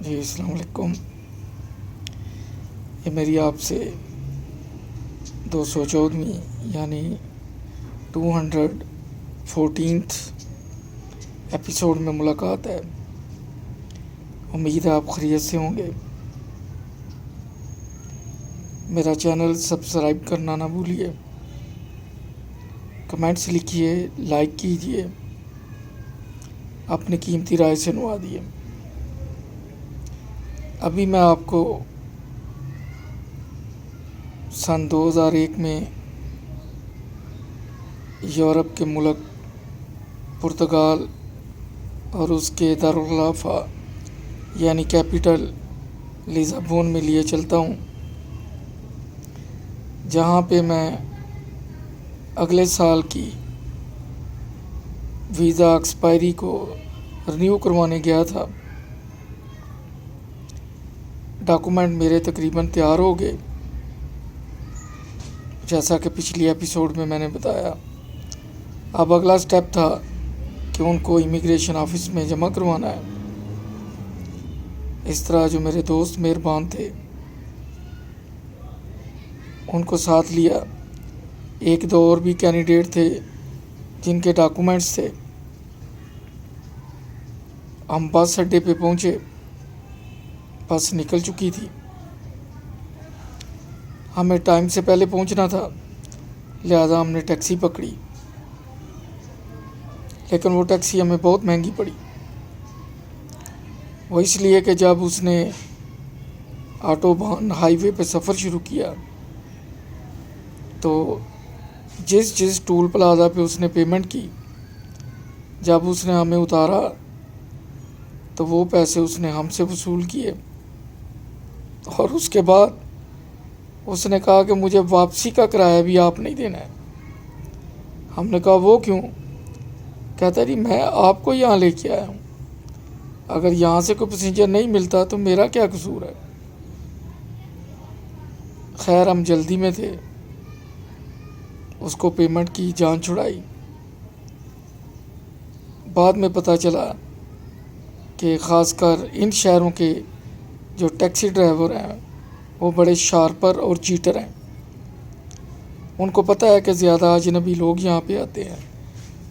جی السلام علیکم. یہ میری آپ سے 214ویں یعنی 214th ایپیسوڈ میں ملاقات ہے. امید ہے آپ خیریت سے ہوں گے. میرا چینل سبسکرائب کرنا نہ بھولیے. کمنٹس لکھیے، لائک کیجیے، اپنی قیمتی رائے سے نوا دیے. ابھی میں آپ کو سن 2001 میں یورپ کے ملک پرتگال اور اس کے دارالخلافہ یعنی کیپٹل لیزابون میں لیے چلتا ہوں، جہاں پہ میں اگلے سال کی ویزا ایکسپائری کو رینیو کروانے گیا تھا. ڈاکومنٹ میرے تقریباً تیار ہو گئے، جیسا کہ پچھلی ایپیسوڈ میں میں نے بتایا. اب اگلا سٹیپ تھا کہ ان کو امیگریشن آفس میں جمع کروانا ہے. اس طرح جو میرے دوست مہربان تھے ان کو ساتھ لیا. ایک دو اور بھی کینڈیڈیٹ تھے جن کے ڈاکومنٹس تھے. ہم بس اڈے پہ پہنچے، بس نکل چکی تھی. ہمیں ٹائم سے پہلے پہنچنا تھا، لہذا ہم نے ٹیکسی پکڑی، لیکن وہ ٹیکسی ہمیں بہت مہنگی پڑی. وہ اس لیے کہ جب اس نے آٹو بان ہائی وے پہ سفر شروع کیا تو جس ٹول پلازا پہ اس نے پیمنٹ کی، جب اس نے ہمیں اتارا تو وہ پیسے اس نے ہم سے وصول کیے، اور اس کے بعد اس نے کہا کہ مجھے واپسی کا کرایہ بھی آپ نہیں دینا ہے. ہم نے کہا وہ کیوں؟ کہتا جی میں آپ کو یہاں لے کے آیا ہوں، اگر یہاں سے کوئی پیسنجر نہیں ملتا تو میرا کیا قصور ہے. خیر ہم جلدی میں تھے، اس کو پیمنٹ کی، جان چھڑائی. بعد میں پتہ چلا کہ خاص کر ان شہروں کے جو ٹیکسی ڈرائیور ہیں وہ بڑے شارپر اور چیٹر ہیں. ان کو پتہ ہے کہ زیادہ اجنبی لوگ یہاں پہ آتے ہیں،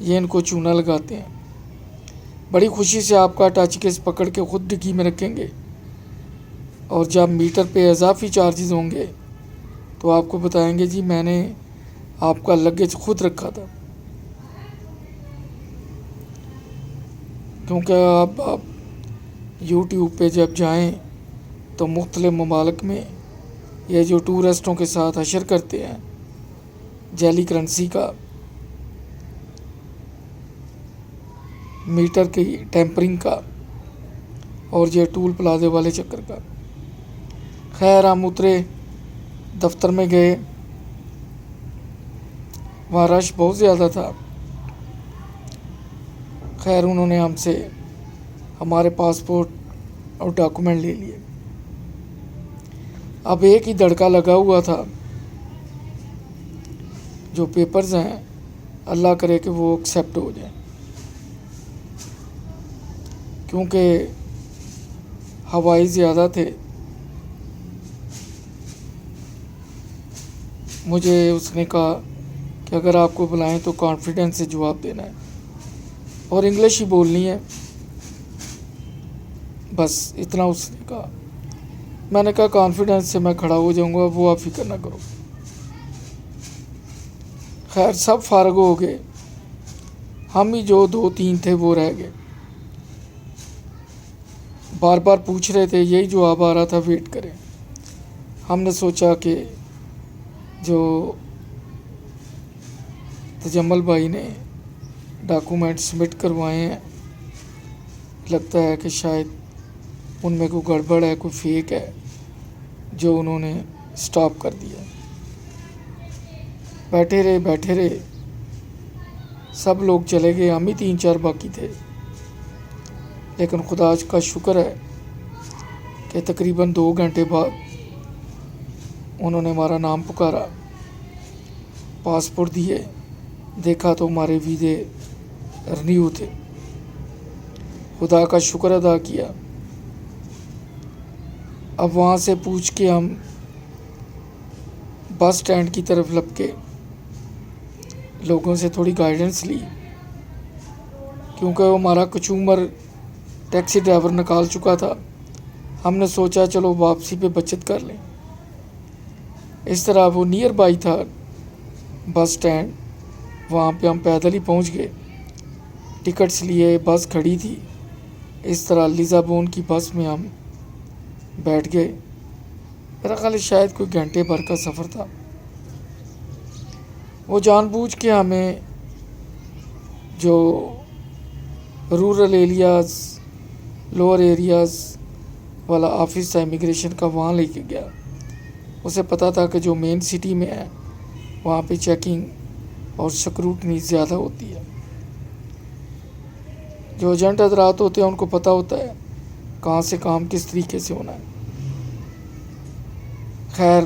یہ ان کو چونا لگاتے ہیں. بڑی خوشی سے آپ کا ٹچ کیس پکڑ کے خود ڈگی میں رکھیں گے، اور جب میٹر پہ اضافی چارجز ہوں گے تو آپ کو بتائیں گے جی میں نے آپ کا لگیج خود رکھا تھا. کیونکہ آپ یوٹیوب پہ جب جائیں تو مختلف ممالک میں یہ جو ٹورسٹوں کے ساتھ حشر کرتے ہیں جعلی کرنسی کا، میٹر کی ٹیمپرنگ کا، اور یہ ٹول پلازے والے چکر کا. خیر ہم اترے، دفتر میں گئے، وہاں رش بہت زیادہ تھا. خیر انہوں نے ہم سے ہمارے پاسپورٹ اور ڈاکومنٹ لے لیے. اب ایک ہی دھڑکا لگا ہوا تھا، جو پیپرز ہیں اللہ کرے کہ وہ ایکسیپٹ ہو جائیں، کیونکہ ہوائی زیادہ تھے. مجھے اس نے کہا کہ اگر آپ کو بلائیں تو کانفیڈنس سے جواب دینا ہے اور انگلش ہی بولنی ہے، بس اتنا اس نے کہا. میں نے کہا کانفیڈنس سے میں کھڑا ہو جاؤں گا، وہ آپ فکر نہ کرو. خیر سب فارغ ہو گئے، ہم ہی جو 2-3 تھے وہ رہ گئے. بار بار پوچھ رہے تھے، یہی جواب آ رہا تھا ویٹ کریں. ہم نے سوچا کہ جو تجمل بھائی نے ڈاکومنٹ سبمٹ کروائے ہیں، لگتا ہے کہ شاید ان میں کوئی گڑبڑ ہے، کوئی فیک ہے جو انہوں نے سٹاپ کر دیا. بیٹھے رہے، سب لوگ چلے گئے، ہم ہی 3-4 باقی تھے. لیکن خدا کا شکر ہے کہ تقریباً 2 گھنٹے بعد انہوں نے ہمارا نام پکارا، پاسپورٹ دیے، دیکھا تو ہمارے ویزے رینیو تھے. خدا کا شکر ادا کیا اب وہاں سے پوچھ کے ہم بس سٹینڈ کی طرف لپکے، لوگوں سے تھوڑی گائیڈنس لی، کیونکہ وہ ہمارا کچومر ٹیکسی ڈرائیور نکال چکا تھا۔ ہم نے سوچا چلو واپسی پہ بچت کر لیں۔ اس طرح وہ نیئر بائی تھا بس سٹینڈ، وہاں پہ ہم پیدل ہی پہنچ گئے، ٹکٹس لیے، بس کھڑی تھی۔ اس طرح لزابون کی بس میں ہم بیٹھ گئے۔ میرا خیال ہے شاید کوئی گھنٹے بھر کا سفر تھا۔ وہ جان بوجھ کے ہمیں جو رورل ایریاز، لوور ایریاز والا آفس تھا امیگریشن کا، وہاں لے کے گیا۔ اسے پتہ تھا کہ جو مین سٹی میں ہے وہاں پہ چیکنگ اور سکروٹنی زیادہ ہوتی ہے۔ جو ایجنٹ حضرات ہوتے ہیں ان کو پتہ ہوتا ہے کہاں سے کام کس طریقے سے ہونا ہے۔ خیر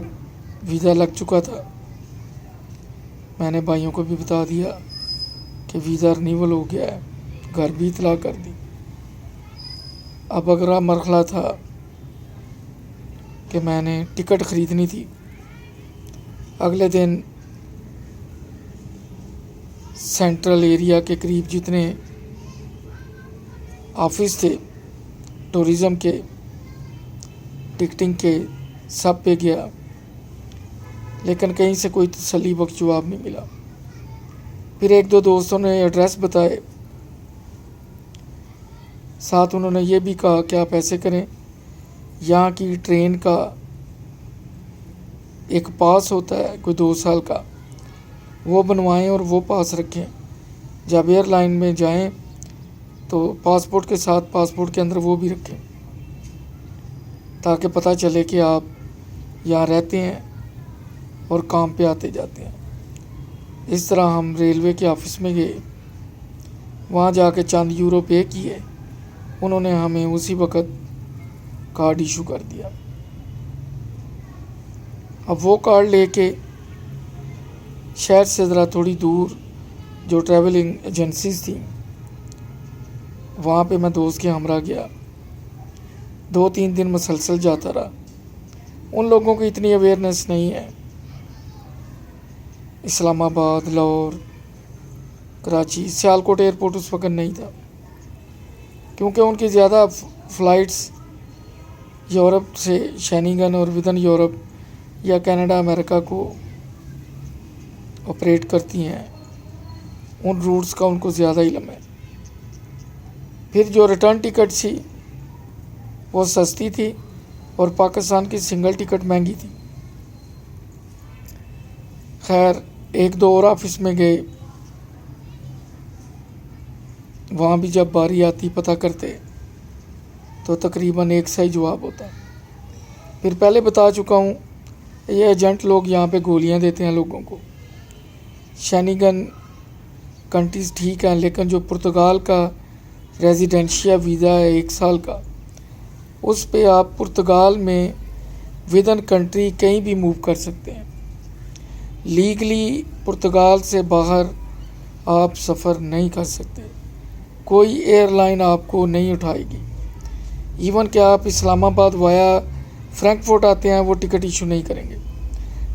ویزا لگ چکا تھا، میں نے بھائیوں کو بھی بتا دیا کہ ویزا رینیول ہو گیا ہے، گھر بھی اطلاع کر دی۔ اب اگلا مرحلہ تھا کہ میں نے ٹکٹ خریدنی تھی۔ اگلے دن سینٹرل ایریا کے قریب جتنے آفس تھے ٹورزم کے، ٹکٹنگ کے، سب پہ گیا، لیکن کہیں سے کوئی تسلی بخش جواب نہیں ملا۔ پھر ایک دو دوستوں نے ایڈریس بتائے، ساتھ انہوں نے یہ بھی کہا کہ آپ ایسے کریں، یہاں کی ٹرین کا ایک پاس ہوتا ہے کوئی 2 سال کا، وہ بنوائیں اور وہ پاس رکھیں، جب ایئر لائن میں جائیں تو پاسپورٹ کے ساتھ پاسپورٹ کے اندر وہ بھی رکھیں، تاکہ پتہ چلے کہ آپ یہاں رہتے ہیں اور کام پہ آتے جاتے ہیں۔ اس طرح ہم ریلوے کے آفس میں گئے، وہاں جا کے چند یورو پے کیے، انہوں نے ہمیں اسی وقت کارڈ ایشو کر دیا۔ اب وہ کارڈ لے کے شہر سے ذرا تھوڑی دور جو ٹریولنگ ایجنسیز تھیں وہاں پہ میں دوست کے ہمراہ گیا، 2-3 دن مسلسل جاتا رہا۔ ان لوگوں کی اتنی اویئرنیس نہیں ہے، اسلام آباد، لاہور، کراچی، سیالکوٹ ایئرپورٹ اس وقت نہیں تھا، کیونکہ ان کی زیادہ فلائٹس یورپ سے شینگن اور ودن یورپ یا کینیڈا امریکہ کو آپریٹ کرتی ہیں، ان روٹس کا ان کو زیادہ علم ہے۔ پھر جو ریٹرن ٹکٹ تھی وہ سستی تھی اور پاکستان کی سنگل ٹکٹ مہنگی تھی۔ خیر 1-2 اور آفس میں گئے، وہاں بھی جب باری آتی پتہ کرتے تو تقریباً ایک سا ہی جواب ہوتا۔ پھر پہلے بتا چکا ہوں یہ ایجنٹ لوگ یہاں پہ گولیاں دیتے ہیں لوگوں کو۔ شینگن کنٹریز ٹھیک ہیں، لیکن جو پرتگال کا ریزیڈینشیا ویزا ہے 1 سال کا، اس پہ آپ پرتگال میں ودن کنٹری کہیں بھی موو کر سکتے ہیں۔ لیگلی پرتگال سے باہر آپ سفر نہیں کر سکتے، کوئی ایئر لائن آپ کو نہیں اٹھائے گی، ایون کہ آپ اسلام آباد وایا فرینکفورٹ آتے ہیں وہ ٹکٹ ایشو نہیں کریں گے۔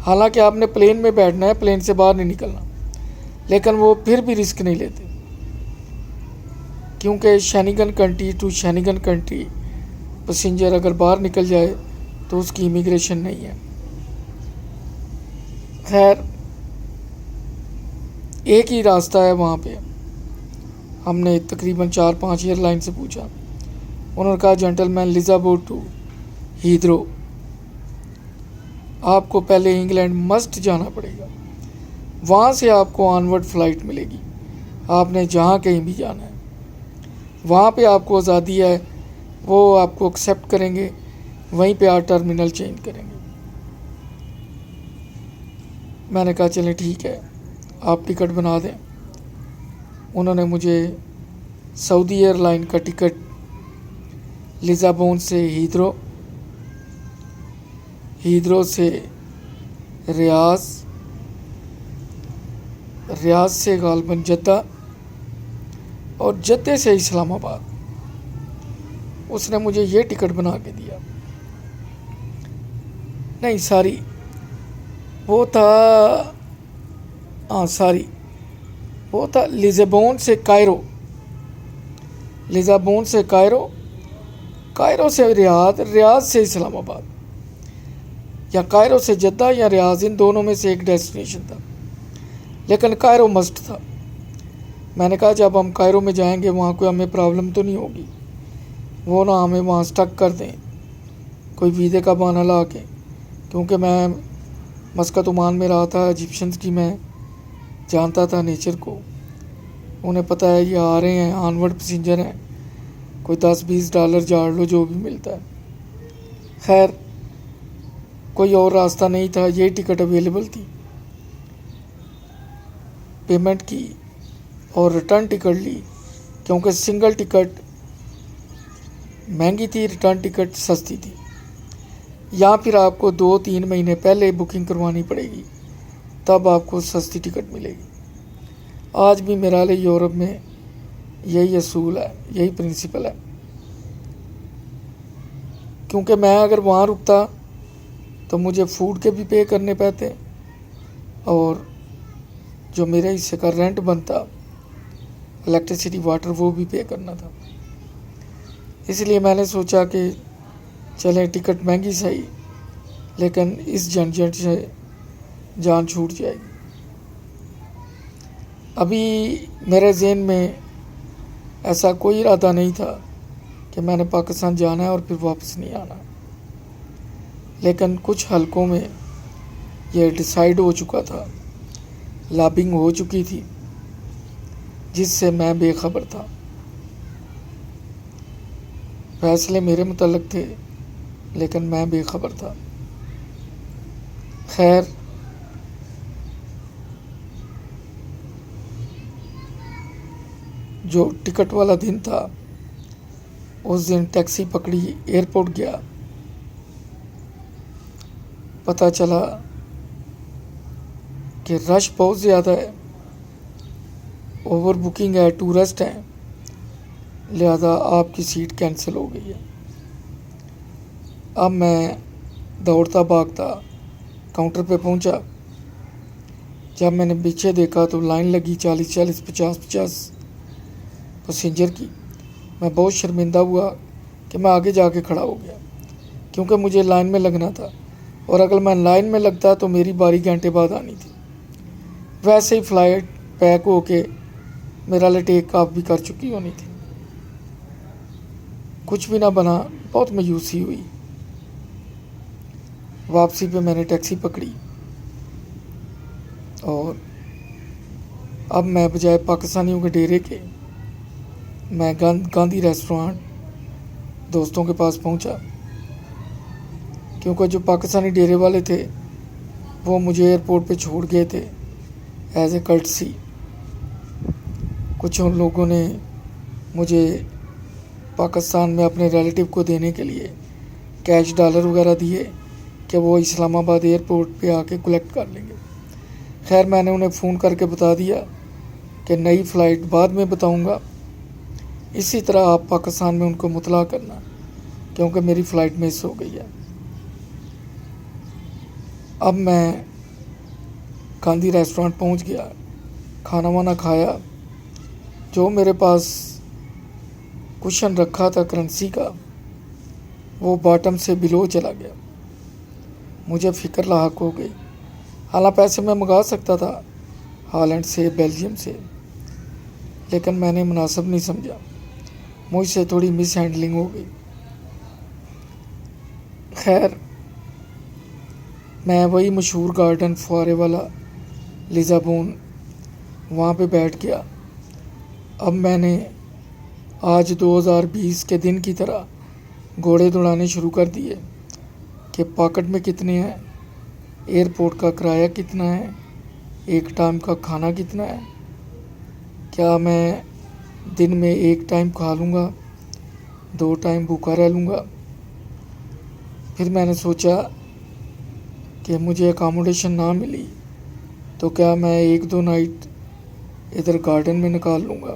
حالانکہ آپ نے پلین میں بیٹھنا ہے، پلین سے باہر نہیں نکلنا، لیکن وہ پھر بھی رسک نہیں لیتے، کیونکہ Schengen country to Schengen country passenger اگر باہر نکل جائے تو اس کی امیگریشن نہیں ہے۔ خیر ایک ہی راستہ ہے وہاں پہ۔ ہم نے تقریباً 4-5 ایئر لائن سے پوچھا، انہوں نے کہا جنٹل مین لزابون ٹو ہیدرو، آپ کو پہلے انگلینڈ مسٹ جانا پڑے گا، وہاں سے آپ کو آنورڈ فلائٹ ملے گی، آپ نے جہاں کہیں بھی جانا ہے وہاں پہ آپ کو آزادی ہے، وہ آپ کو ایکسیپٹ کریں گے، وہیں پہ آپ ٹرمینل چینج کریں گے۔ میں نے کہا چلیں ٹھیک ہے، آپ ٹکٹ بنا دیں۔ انہوں نے مجھے سعودی ایئر لائن کا ٹکٹ لزابون سے ہیدرو سے ریاض سے غالباً جدہ اور جدہ سے اسلام آباد، اس نے مجھے یہ ٹکٹ بنا کے دیا۔ نہیں ساری وہ تھا، ہاں ساری وہ تھا لزبون سے کائرو، لزبون سے کائرو، کائرو سے ریاض، ریاض سے اسلام آباد، یا کائرو سے جدہ یا ریاض، ان دونوں میں سے ایک ڈیسٹینیشن تھا، لیکن کائرو مسٹ تھا۔ میں نے کہا جب ہم کائرو میں جائیں گے وہاں کوئی ہمیں پرابلم تو نہیں ہوگی، وہ نہ ہمیں وہاں سٹک کر دیں کوئی ویزے کا بہانہ لا کے، کیونکہ میں مسقط عمان میں رہا تھا، ایجپشنز کی میں جانتا تھا نیچر کو، انہیں پتہ ہے یہ آ رہے ہیں آنورڈ پیسنجر ہیں، کوئی $10-20 جاڑ لو جو بھی ملتا ہے۔ خیر کوئی اور راستہ نہیں تھا، یہ ٹکٹ اویلیبل تھی، پیمنٹ کی اور ریٹرن ٹکٹ لی، کیونکہ سنگل ٹکٹ مہنگی تھی، ریٹرن ٹکٹ سستی تھی۔ یا پھر آپ کو 2-3 مہینے پہلے بکنگ کروانی پڑے گی، تب آپ کو سستی ٹکٹ ملے گی۔ آج بھی میرا لیے یورپ میں یہی اصول ہے، یہی پرنسپل ہے، کیونکہ میں اگر وہاں رکتا تو مجھے فوڈ کے بھی پے کرنے پڑتے، اور جو میرے حصے کا رینٹ بنتا، الیکٹریسٹی واٹر، وہ بھی پے کرنا تھا۔ اس لیے میں نے سوچا کہ چلیں ٹکٹ مہنگی صحیح، لیکن اس جھنجھٹ سے جان چھوٹ جائے گی۔ ابھی میرے ذہن میں ایسا کوئی ارادہ نہیں تھا کہ میں نے پاکستان جانا ہے اور پھر واپس نہیں آنا، لیکن کچھ حلقوں میں یہ ڈیسائیڈ ہو چکا تھا، لابنگ ہو چکی تھی، جس سے میں بے خبر تھا۔ فیصلے میرے متعلق تھے لیکن میں بے خبر تھا۔ خیر جو ٹکٹ والا دن تھا، اس دن ٹیکسی پکڑی، ایئرپورٹ گیا، پتہ چلا کہ رش بہت زیادہ ہے، اوور بکنگ ہے، ٹورسٹ ہیں، لہذا آپ کی سیٹ کینسل ہو گئی ہے۔ اب میں دوڑتا بھاگتا کاؤنٹر پہ پہنچا، جب میں نے پیچھے دیکھا تو لائن لگی 40-40 50-50 پیسنجر کی۔ میں بہت شرمندہ ہوا کہ میں آگے جا کے کھڑا ہو گیا، کیونکہ مجھے لائن میں لگنا تھا، اور اگر میں لائن میں لگتا تو میری باری گھنٹے بعد آنی تھی۔ ویسے ہی فلائٹ پیک ہو کے میرا لیے ٹیک آف بھی کر چکی ہونی تھی۔ کچھ بھی نہ بنا، بہت مایوسی ہوئی۔ واپسی پہ میں نے ٹیکسی پکڑی، اور اب میں بجائے پاکستانیوں کے ڈیرے کے میں گاندھی ریسٹورانٹ دوستوں کے پاس پہنچا، کیونکہ جو پاکستانی ڈیرے والے تھے وہ مجھے ایئرپورٹ پہ چھوڑ گئے تھے ایز اے کلٹسی۔ کچھ ان لوگوں نے مجھے پاکستان میں اپنے ریلیٹیو کو دینے کے لیے کیش ڈالر وغیرہ دیے کہ وہ اسلام آباد ایئرپورٹ پہ آ کے کلیکٹ کر لیں گے۔ خیر میں نے انہیں فون کر کے بتا دیا کہ نئی فلائٹ بعد میں بتاؤں گا، اسی طرح آپ پاکستان میں ان کو مطلع کرنا، کیونکہ میری فلائٹ مس ہو گئی ہے۔ اب میں گاندھی ریسٹورانٹ پہنچ گیا، کھانا وانا کھایا، جو میرے پاس کشن رکھا تھا کرنسی کا وہ باٹم سے بلو چلا گیا، مجھے فکر لاحق ہو گئی۔ حالانکہ پیسے میں منگا سکتا تھا ہالینڈ سے، بیلجیم سے، لیکن میں نے مناسب نہیں سمجھا، مجھ سے تھوڑی مس ہینڈلنگ ہو گئی۔ خیر میں وہی مشہور گارڈن فوارے والا لزبون، وہاں پہ بیٹھ گیا۔ اب میں نے آج 2020 کے دن کی طرح گھوڑے دوڑانے شروع کر دیے کہ پاکٹ میں کتنے ہیں، ایئرپورٹ کا کرایہ کتنا ہے، ایک ٹائم کا کھانا کتنا ہے، کیا میں دن میں ایک ٹائم کھا لوں گا، 2 ٹائم بھوکا رہ لوں گا۔ پھر میں نے سوچا کہ مجھے اکاموڈیشن نہ ملی تو کیا میں 1-2 نائٹ ادھر گارڈن میں نکال لوں گا۔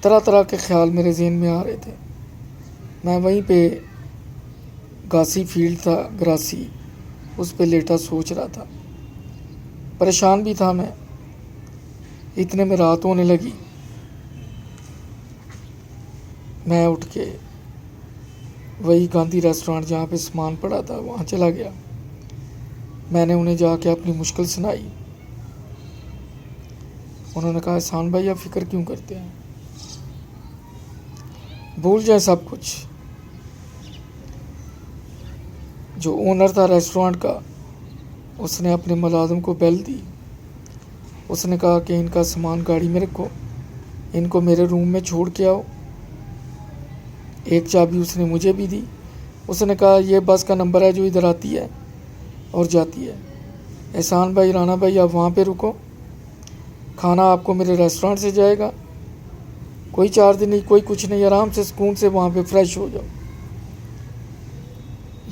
طرح طرح کے خیال میرے ذہن میں آ رہے تھے۔ میں وہیں پہ گاسی فیلڈ تھا گراسی، اس پہ لیٹا سوچ رہا تھا، پریشان بھی تھا میں۔ اتنے میں رات ہونے لگی، میں اٹھ کے وہی گاندھی ریسٹورانٹ جہاں پہ سامان پڑا تھا وہاں چلا گیا۔ میں نے انہیں جا کے اپنی مشکل سنائی۔ انہوں نے کہا احسان بھائی آپ فکر کیوں کرتے ہیں، بھول جائیں سب کچھ۔ جو اونر تھا ریسٹورانٹ کا، اس نے اپنے ملازم کو بیل دی۔ اس نے کہا کہ ان کا سامان گاڑی میں رکھو، ان کو میرے روم میں چھوڑ کے آؤ۔ ایک چابی اس نے مجھے بھی دی۔ اس نے کہا یہ بس کا نمبر ہے جو ادھر آتی ہے اور جاتی ہے، احسان بھائی رانا بھائی آپ وہاں پہ رکو، کھانا آپ کو میرے ریسٹورانٹ سے جائے گا، کوئی چارج نہیں، کوئی کچھ نہیں، آرام سے سکون سے وہاں پہ فریش ہو جاؤ۔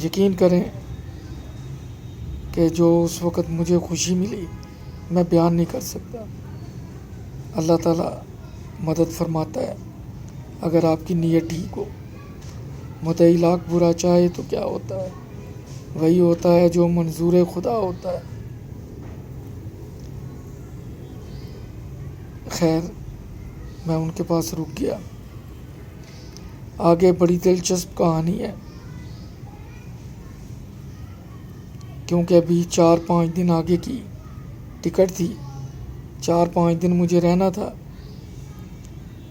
یقین کریں کہ جو اس وقت مجھے خوشی ملی میں بیان نہیں کر سکتا۔ اللہ تعالیٰ مدد فرماتا ہے اگر آپ کی نیت ٹھیک ہو۔ مدعی لاکھ برا چاہے تو کیا ہوتا ہے، وہی ہوتا ہے جو منظور خدا ہوتا ہے۔ خیر میں ان کے پاس رک گیا۔ آگے بڑی دلچسپ کہانی ہے، کیونکہ ابھی 4-5 دن آگے کی ٹکٹ تھی، 4-5 دن مجھے رہنا تھا،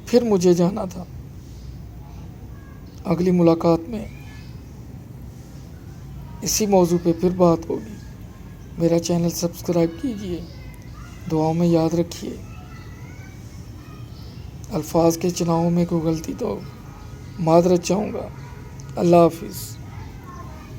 پھر مجھے جانا تھا۔ اگلی ملاقات میں اسی موضوع پہ پھر بات ہوگی۔ میرا چینل سبسکرائب کیجیے، دعاؤں میں یاد رکھیے۔ الفاظ کے چناؤ میں کوئی غلطی تو معذرت چاہوں گا۔ اللہ حافظ۔